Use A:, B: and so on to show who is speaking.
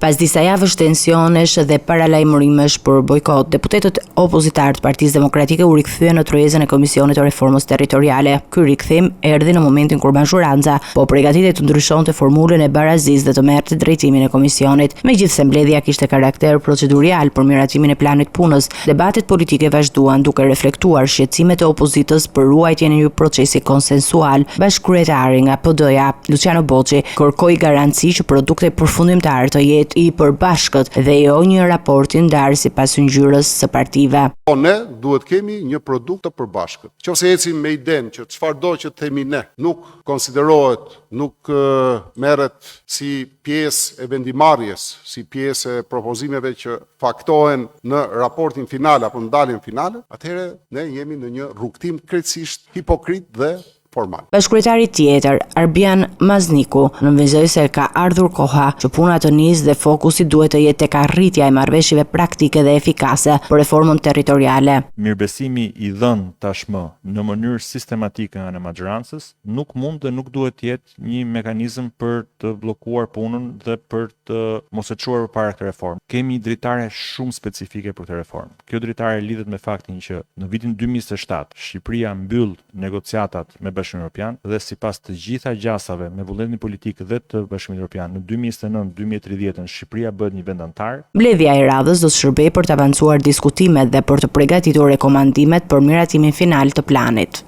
A: Pas disa javësh tensionesh dhe paralajmërimesh për bojkot, deputetët opozitar të Partisë Demokratike u rikthyen në tryezën e Komisionit të Reformës Territoriale. Ky rikthim erdhi në momentin kur Bashuranza po përgatitej të ndryshonte formulën e barazisë dhe të merrte drejtimin e komisionit. Megjithse mbledhja kishte karakter procedurial për miratimin e planit punës, debatet politike vazhduan duke reflektuar shqetësimet e opozitës për ruajtjen e një procesi konsensual. Bashkëkryetari nga PD-ja, Luciano Boçi, kërkoi garanci që produkte përfundimtare të jetë i përbashkët dhe jo një raport i ndarë sipas ngjyrës së partive.
B: Ne duhet kemi një produkt të përbashkët. Nëse ecim me idenë që çfarëdo që themi ne nuk konsiderohet, nuk merret si pjesë e vendimarrjes, si pjesë e propozimeve që faktohen në raportin final apo në daljen finale, atëherë ne jemi në një rrugtim krejtësisht hipokrit dhe formal.
A: Bashkëkryetari tjetër, Arbian Mazniku, nënvizoi se ka ardhur koha që puna të nisë dhe fokusi duhet të jetë tek arritja e marrëveshjeve praktike dhe efikase për reformën territoriale.
C: Mirëbesimi i dhënë tashmë në mënyrë sistematike nga majorancës nuk mund dhe nuk duhet të jetë një mekanizëm për të bllokuar punën dhe për të mos e çuar përpara këtë reformë. Kemi dritare shumë specifike për këtë reformë. Kjo dritare lidhet me faktin që në vitin 2027 Shqipëria mbyll negociatat me Bashkimin Evropian dhe sipas të gjitha gjasave me vullnetin politik dhe të Bashkimit Evropian në 2029-2030 Shqipëria bëhet një vend antar.
A: Mbledhja e radhës do të shërbejë për të avancuar diskutimet dhe për të përgatitur rekomandimet për miratimin final të planit.